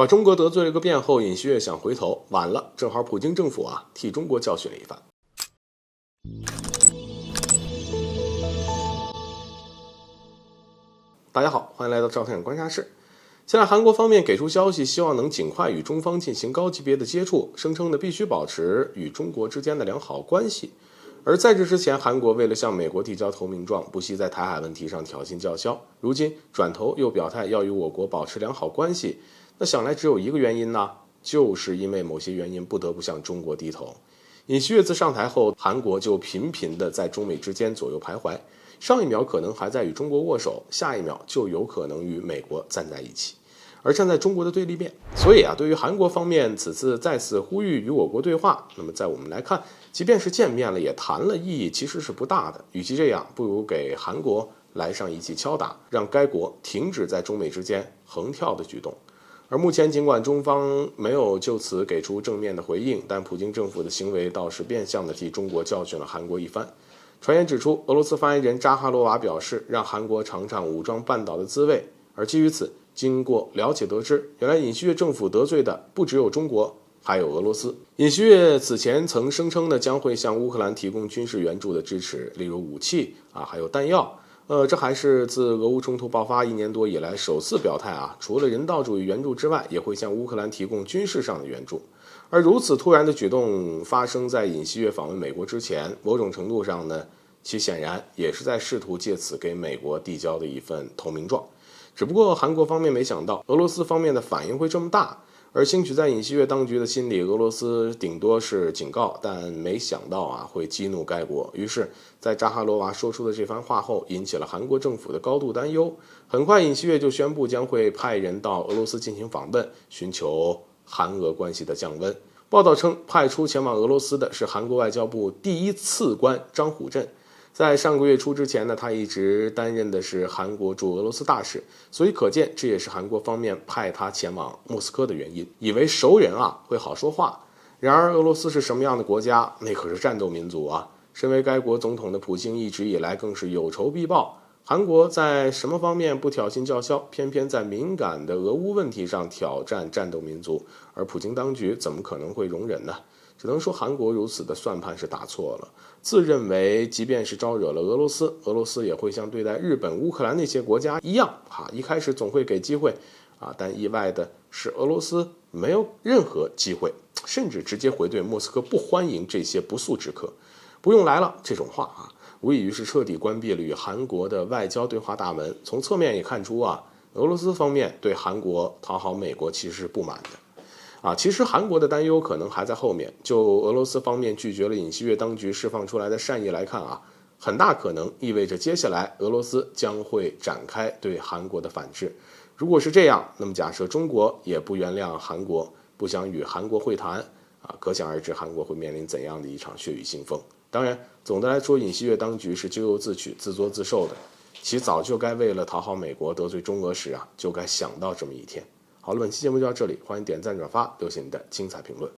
把中国得罪了个遍后，尹锡悦想回头，晚了，正好普京政府替中国教训了一番。大家好，欢迎来到赵太阳观察室。现在韩国方面给出消息，希望能尽快与中方进行高级别的接触，声称必须保持与中国之间的良好关系。而在这之前，韩国为了向美国递交投名状，不惜在台海问题上挑衅叫嚣，如今转头又表态要与我国保持良好关系，那想来只有一个原因就是因为某些原因不得不向中国低头。尹锡悦自上台后，韩国就频频的在中美之间左右徘徊，上一秒可能还在与中国握手，下一秒就有可能与美国站在一起，而站在中国的对立面。所以对于韩国方面此次再次呼吁与我国对话，那么在我们来看，即便是见面了也谈了，意义其实是不大的。与其这样，不如给韩国来上一记敲打，让该国停止在中美之间横跳的举动。而目前尽管中方没有就此给出正面的回应，但普京政府的行为倒是变相的替中国教训了韩国一番。传言指出，俄罗斯发言人扎哈罗娃表示，让韩国尝尝武装半岛的滋味。而基于此，经过了解得知，原来尹锡悦政府得罪的不只有中国，还有俄罗斯。尹锡悦此前曾声称将会向乌克兰提供军事援助的支持，例如武器还有弹药。这还是自俄乌冲突爆发1年多以来首次表态除了人道主义援助之外，也会向乌克兰提供军事上的援助。而如此突然的举动发生在尹锡悦访问美国之前，某种程度上其显然也是在试图借此给美国递交的一份投名状。只不过韩国方面没想到俄罗斯方面的反应会这么大，而兴许在尹锡悦当局的心里，俄罗斯顶多是警告，但没想到会激怒该国。于是在扎哈罗娃说出的这番话后，引起了韩国政府的高度担忧。很快尹锡悦就宣布将会派人到俄罗斯进行访问，寻求韩俄关系的降温。报道称，派出前往俄罗斯的是韩国外交部第一次官张虎镇。在上个月初之前他一直担任的是韩国驻俄罗斯大使，所以可见这也是韩国方面派他前往莫斯科的原因，以为熟人会好说话。然而俄罗斯是什么样的国家？那可是战斗民族身为该国总统的普京一直以来更是有仇必报。韩国在什么方面不挑衅叫嚣，偏偏在敏感的俄乌问题上挑战战斗民族，而普京当局怎么可能会容忍呢？只能说韩国如此的算盘是打错了，自认为即便是招惹了俄罗斯，俄罗斯也会像对待日本、乌克兰那些国家一样一开始总会给机会但意外的是俄罗斯没有任何机会，甚至直接回怼莫斯科不欢迎这些不速之客，不用来了这种话无异于是彻底关闭了与韩国的外交对话大门。从侧面也看出俄罗斯方面对韩国讨好美国其实是不满的其实韩国的担忧可能还在后面。就俄罗斯方面拒绝了尹锡悦当局释放出来的善意来看很大可能意味着接下来俄罗斯将会展开对韩国的反制。如果是这样，那么假设中国也不原谅韩国，不想与韩国会谈可想而知韩国会面临怎样的一场血雨腥风。当然，总的来说，尹锡悦当局是咎由自取、自作自受的，其早就该为了讨好美国、得罪中俄时就该想到这么一天。好了，本期节目就到这里，欢迎点赞转发，留下你的精彩评论。